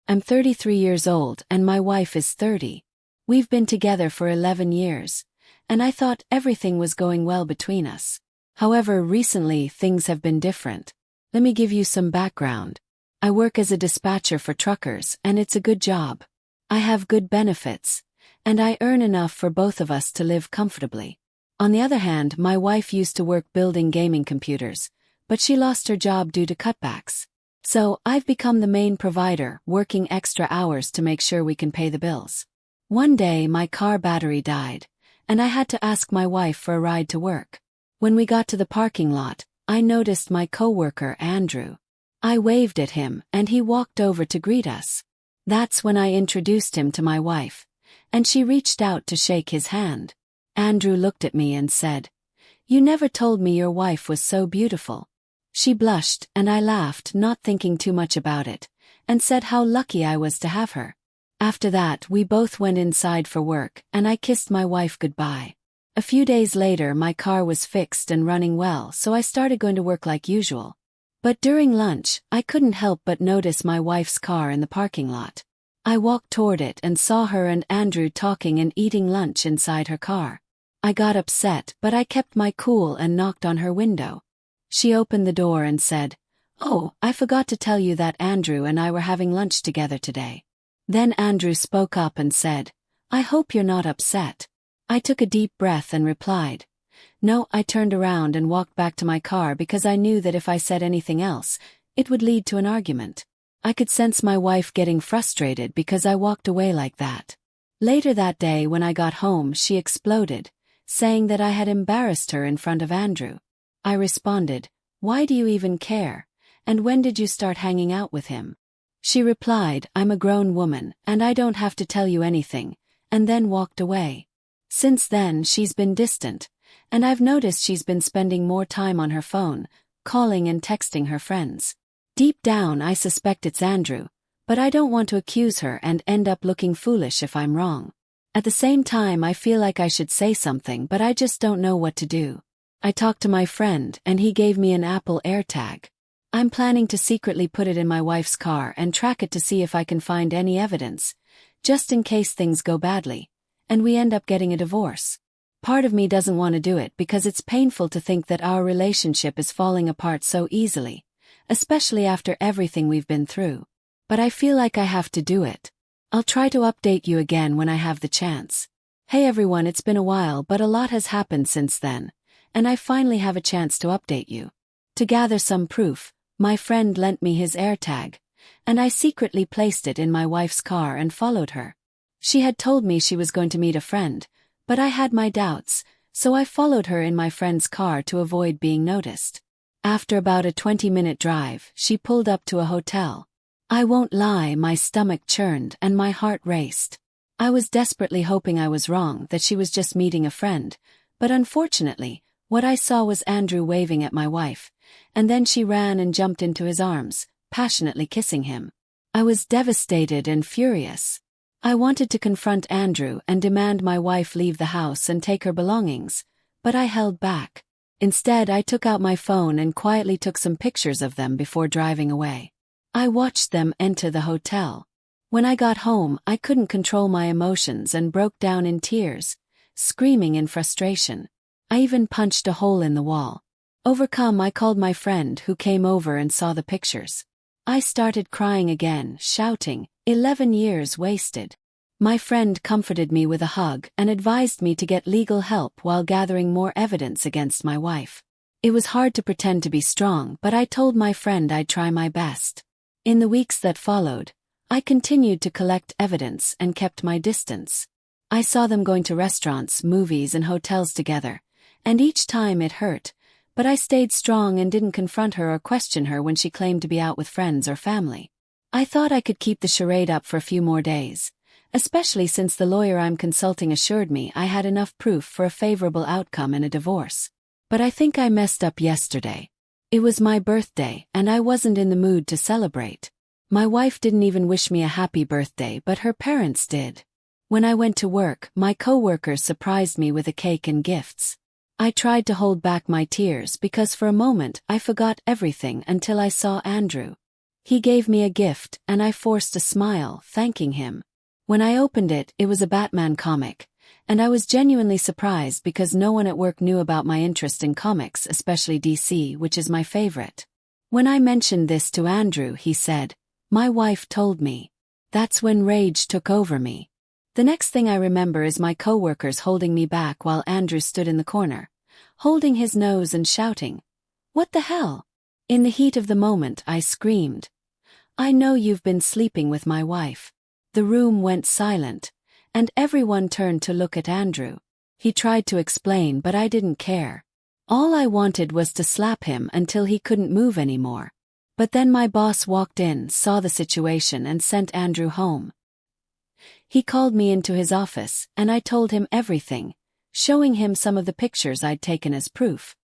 I'm 33 years old and my wife is 30. We've been together for 11 years, and I thought everything was going well between us. However, recently things have been different. Let me give you some background. I work as a dispatcher for truckers and it's a good job. I have good benefits, and I earn enough for both of us to live comfortably. On the other hand, my wife used to work building gaming computers, but she lost her job due to cutbacks. So, I've become the main provider, working extra hours to make sure we can pay the bills. One day my car battery died, and I had to ask my wife for a ride to work. When we got to the parking lot, I noticed my coworker Andrew. I waved at him and he walked over to greet us. That's when I introduced him to my wife, and she reached out to shake his hand. Andrew looked at me and said, "You never told me your wife was so beautiful." She blushed and I laughed, not thinking too much about it, and said how lucky I was to have her. After that, we both went inside for work and I kissed my wife goodbye. A few days later, my car was fixed and running well, so I started going to work like usual. But during lunch, I couldn't help but notice my wife's car in the parking lot. I walked toward it and saw her and Andrew talking and eating lunch inside her car. I got upset, but I kept my cool and knocked on her window. She opened the door and said, "Oh, I forgot to tell you that Andrew and I were having lunch together today." Then Andrew spoke up and said, "I hope you're not upset." I took a deep breath and replied, "No." I turned around and walked back to my car because I knew that if I said anything else, it would lead to an argument. I could sense my wife getting frustrated because I walked away like that. Later that day when I got home, she exploded, saying that I had embarrassed her in front of Andrew. I responded, "Why do you even care? And when did you start hanging out with him?" She replied, "I'm a grown woman, and I don't have to tell you anything," and then walked away. Since then, she's been distant, and I've noticed she's been spending more time on her phone, calling and texting her friends. Deep down, I suspect it's Andrew, but I don't want to accuse her and end up looking foolish if I'm wrong. At the same time, I feel like I should say something, but I just don't know what to do. I talked to my friend, and he gave me an Apple AirTag. I'm planning to secretly put it in my wife's car and track it to see if I can find any evidence, just in case things go badly, and we end up getting a divorce. Part of me doesn't want to do it because it's painful to think that our relationship is falling apart so easily, especially after everything we've been through. But I feel like I have to do it. I'll try to update you again when I have the chance. Hey everyone, it's been a while, but a lot has happened since then, and I finally have a chance to update you. To gather some proof, my friend lent me his AirTag, and I secretly placed it in my wife's car and followed her. She had told me she was going to meet a friend, but I had my doubts, so I followed her in my friend's car to avoid being noticed. After about a 20-minute drive, she pulled up to a hotel. I won't lie, my stomach churned and my heart raced. I was desperately hoping I was wrong, that she was just meeting a friend, but unfortunately, what I saw was Andrew waving at my wife, and then she ran and jumped into his arms, passionately kissing him. I was devastated and furious. I wanted to confront Andrew and demand my wife leave the house and take her belongings, but I held back. Instead, I took out my phone and quietly took some pictures of them before driving away. I watched them enter the hotel. When I got home, I couldn't control my emotions and broke down in tears, screaming in frustration. I even punched a hole in the wall. Overcome, I called my friend who came over and saw the pictures. I started crying again, shouting, 11 years wasted. My friend comforted me with a hug and advised me to get legal help while gathering more evidence against my wife. It was hard to pretend to be strong, but I told my friend I'd try my best. In the weeks that followed, I continued to collect evidence and kept my distance. I saw them going to restaurants, movies, and hotels together, and each time it hurt, but I stayed strong and didn't confront her or question her when she claimed to be out with friends or family. I thought I could keep the charade up for a few more days, especially since the lawyer I'm consulting assured me I had enough proof for a favorable outcome in a divorce. But I think I messed up yesterday. It was my birthday, and I wasn't in the mood to celebrate. My wife didn't even wish me a happy birthday, but her parents did. When I went to work, my coworkers surprised me with a cake and gifts. I tried to hold back my tears because for a moment I forgot everything until I saw Andrew. He gave me a gift, and I forced a smile, thanking him. When I opened it, it was a Batman comic, and I was genuinely surprised because no one at work knew about my interest in comics, especially DC, which is my favorite. When I mentioned this to Andrew, he said, "My wife told me." That's when rage took over me. The next thing I remember is my coworkers holding me back while Andrew stood in the corner, holding his nose and shouting, "What the hell?" In the heat of the moment, I screamed, "I know you've been sleeping with my wife." The room went silent, and everyone turned to look at Andrew. He tried to explain, but I didn't care. All I wanted was to slap him until he couldn't move anymore. But then my boss walked in, saw the situation, and sent Andrew home. He called me into his office, and I told him everything, showing him some of the pictures I'd taken as proof.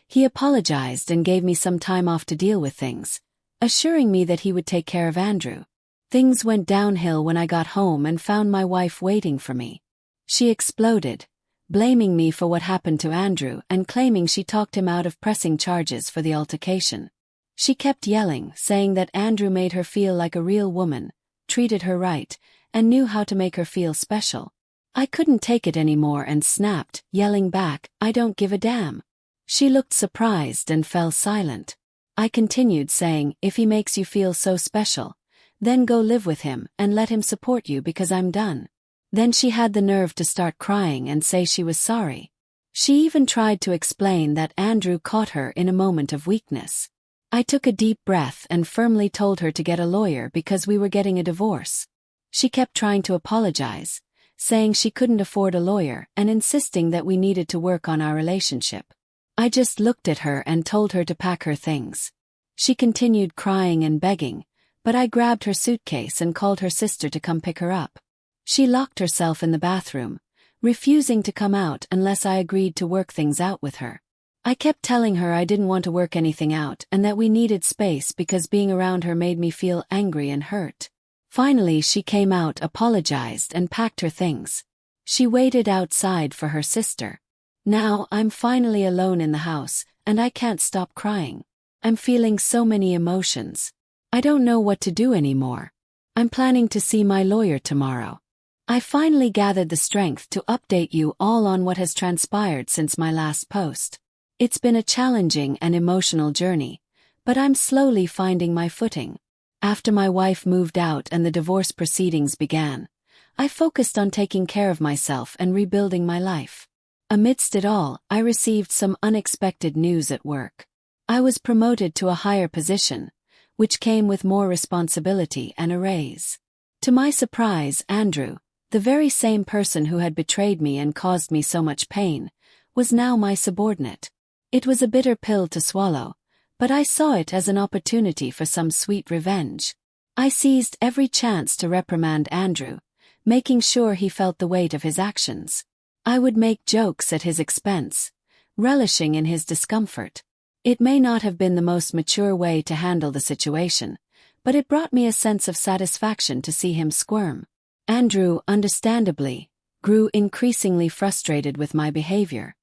He apologized and gave me some time off to deal with things, assuring me that he would take care of Andrew. Things went downhill when I got home and found my wife waiting for me. She exploded, blaming me for what happened to Andrew and claiming she talked him out of pressing charges for the altercation. She kept yelling, saying that Andrew made her feel like a real woman, treated her right, and knew how to make her feel special. I couldn't take it anymore and snapped, yelling back, "I don't give a damn." She looked surprised and fell silent. I continued saying, "If he makes you feel so special, then go live with him and let him support you because I'm done." Then she had the nerve to start crying and say she was sorry. She even tried to explain that Andrew caught her in a moment of weakness. I took a deep breath and firmly told her to get a lawyer because we were getting a divorce. She kept trying to apologize, saying she couldn't afford a lawyer and insisting that we needed to work on our relationship. I just looked at her and told her to pack her things. She continued crying and begging, but I grabbed her suitcase and called her sister to come pick her up. She locked herself in the bathroom, refusing to come out unless I agreed to work things out with her. I kept telling her I didn't want to work anything out and that we needed space because being around her made me feel angry and hurt. Finally, she came out, apologized, and packed her things. She waited outside for her sister. Now, I'm finally alone in the house, and I can't stop crying. I'm feeling so many emotions. I don't know what to do anymore. I'm planning to see my lawyer tomorrow. I finally gathered the strength to update you all on what has transpired since my last post. It's been a challenging and emotional journey, but I'm slowly finding my footing. After my wife moved out and the divorce proceedings began, I focused on taking care of myself and rebuilding my life. Amidst it all, I received some unexpected news at work. I was promoted to a higher position, which came with more responsibility and a raise. To my surprise, Andrew, the very same person who had betrayed me and caused me so much pain, was now my subordinate. It was a bitter pill to swallow, but I saw it as an opportunity for some sweet revenge. I seized every chance to reprimand Andrew, making sure he felt the weight of his actions. I would make jokes at his expense, relishing in his discomfort. It may not have been the most mature way to handle the situation, but it brought me a sense of satisfaction to see him squirm. Andrew, understandably, grew increasingly frustrated with my behavior.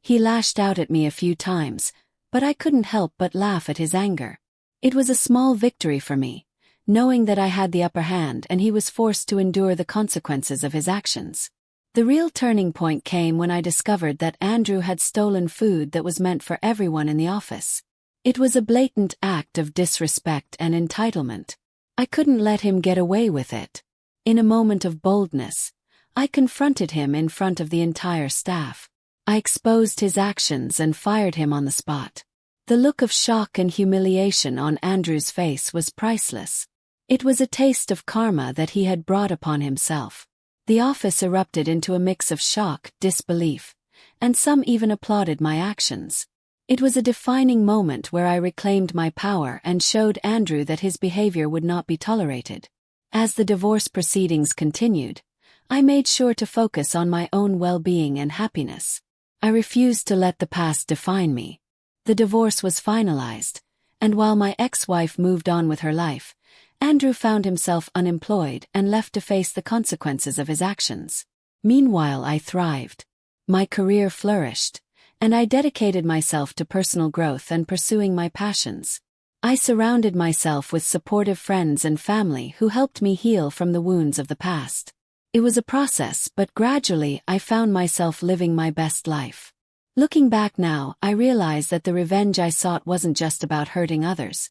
He lashed out at me a few times, but I couldn't help but laugh at his anger. It was a small victory for me, knowing that I had the upper hand and he was forced to endure the consequences of his actions. The real turning point came when I discovered that Andrew had stolen food that was meant for everyone in the office. It was a blatant act of disrespect and entitlement. I couldn't let him get away with it. In a moment of boldness, I confronted him in front of the entire staff. I exposed his actions and fired him on the spot. The look of shock and humiliation on Andrew's face was priceless. It was a taste of karma that he had brought upon himself. The office erupted into a mix of shock, disbelief, and some even applauded my actions. It was a defining moment where I reclaimed my power and showed Andrew that his behavior would not be tolerated. As the divorce proceedings continued, I made sure to focus on my own well-being and happiness. I refused to let the past define me. The divorce was finalized, and while my ex-wife moved on with her life, Andrew found himself unemployed and left to face the consequences of his actions. Meanwhile, I thrived. My career flourished, and I dedicated myself to personal growth and pursuing my passions. I surrounded myself with supportive friends and family who helped me heal from the wounds of the past. It was a process, but gradually I found myself living my best life. Looking back now, I realize that the revenge I sought wasn't just about hurting others.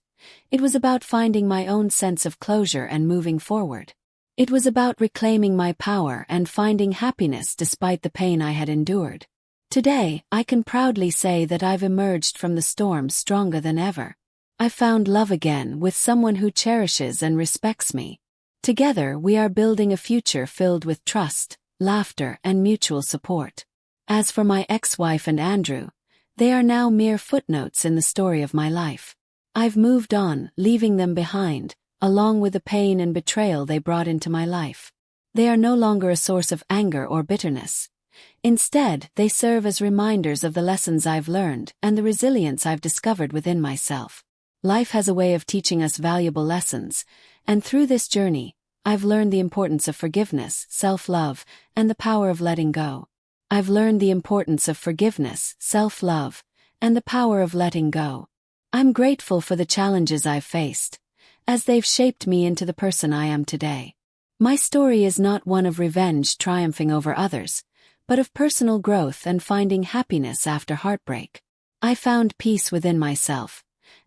It was about finding my own sense of closure and moving forward. It was about reclaiming my power and finding happiness despite the pain I had endured. Today, I can proudly say that I've emerged from the storm stronger than ever. I found love again with someone who cherishes and respects me. Together, we are building a future filled with trust, laughter, and mutual support. As for my ex-wife and Andrew, they are now mere footnotes in the story of my life. I've moved on, leaving them behind, along with the pain and betrayal they brought into my life. They are no longer a source of anger or bitterness. Instead, they serve as reminders of the lessons I've learned and the resilience I've discovered within myself. Life has a way of teaching us valuable lessons, and through this journey, I've learned the importance of forgiveness, self-love, and the power of letting go. I've learned the importance of forgiveness, self-love, and the power of letting go. I'm grateful for the challenges I've faced, as they've shaped me into the person I am today. My story is not one of revenge triumphing over others, but of personal growth and finding happiness after heartbreak. I found peace within myself,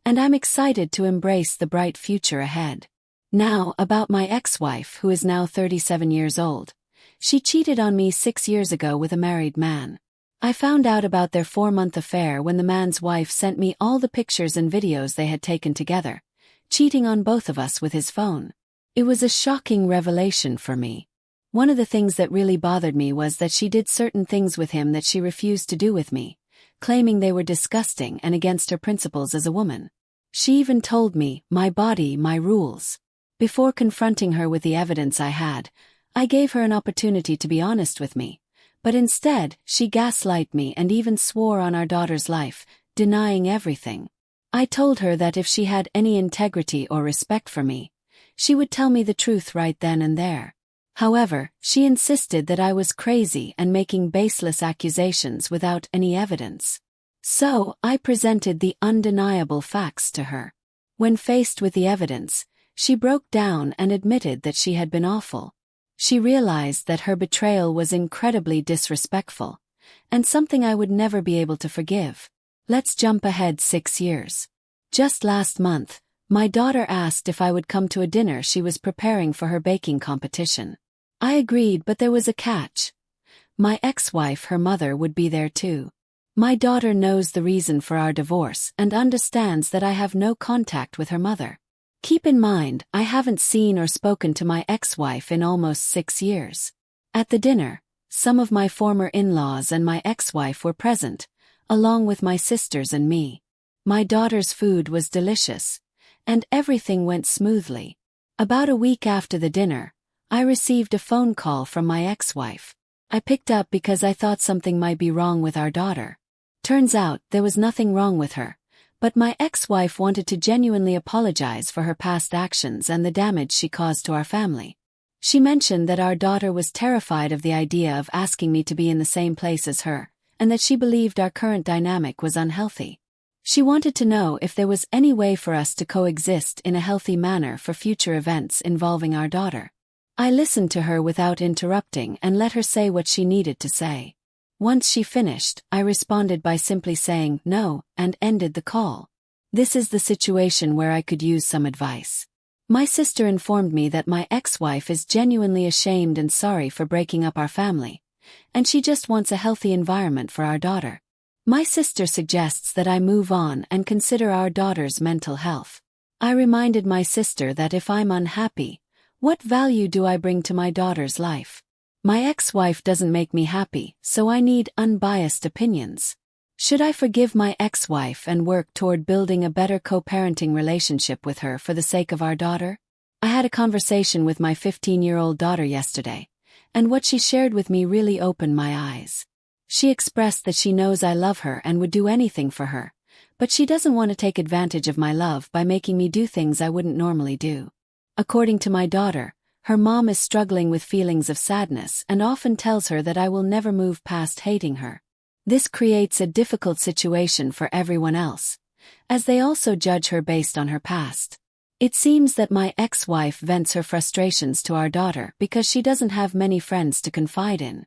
and I'm excited to embrace the bright future ahead. Now, about my ex-wife, who is now 37 years old. She cheated on me 6 years ago with a married man. I found out about their 4-month affair when the man's wife sent me all the pictures and videos they had taken together, cheating on both of us with his phone. It was a shocking revelation for me. One of the things that really bothered me was that she did certain things with him that she refused to do with me, claiming they were disgusting and against her principles as a woman. She even told me, "My body, my rules." Before confronting her with the evidence I had, I gave her an opportunity to be honest with me, but instead, she gaslighted me and even swore on our daughter's life, denying everything. I told her that if she had any integrity or respect for me, she would tell me the truth right then and there. However, she insisted that I was crazy and making baseless accusations without any evidence. So, I presented the undeniable facts to her. When faced with the evidence, she broke down and admitted that she had been awful. She realized that her betrayal was incredibly disrespectful, and something I would never be able to forgive. Let's jump ahead 6 years. Just last month, my daughter asked if I would come to a dinner she was preparing for her baking competition. I agreed, but there was a catch. My ex-wife, her mother, would be there too. My daughter knows the reason for our divorce and understands that I have no contact with her mother. Keep in mind, I haven't seen or spoken to my ex-wife in almost 6 years. At the dinner, some of my former in-laws and my ex-wife were present, along with my sisters and me. My daughter's food was delicious, and everything went smoothly. About a week after the dinner, I received a phone call from my ex-wife. I picked up because I thought something might be wrong with our daughter. Turns out, there was nothing wrong with her. But my ex-wife wanted to genuinely apologize for her past actions and the damage she caused to our family. She mentioned that our daughter was terrified of the idea of asking me to be in the same place as her, and that she believed our current dynamic was unhealthy. She wanted to know if there was any way for us to coexist in a healthy manner for future events involving our daughter. I listened to her without interrupting and let her say what she needed to say. Once she finished, I responded by simply saying no and ended the call. This is the situation where I could use some advice. My sister informed me that my ex-wife is genuinely ashamed and sorry for breaking up our family, and she just wants a healthy environment for our daughter. My sister suggests that I move on and consider our daughter's mental health. I reminded my sister that if I'm unhappy, what value do I bring to my daughter's life? My ex-wife doesn't make me happy, so I need unbiased opinions. Should I forgive my ex-wife and work toward building a better co-parenting relationship with her for the sake of our daughter? I had a conversation with my 15-year-old daughter yesterday, and what she shared with me really opened my eyes. She expressed that she knows I love her and would do anything for her, but she doesn't want to take advantage of my love by making me do things I wouldn't normally do. According to my daughter, her mom is struggling with feelings of sadness and often tells her that I will never move past hating her. This creates a difficult situation for everyone else, as they also judge her based on her past. It seems that my ex-wife vents her frustrations to our daughter because she doesn't have many friends to confide in.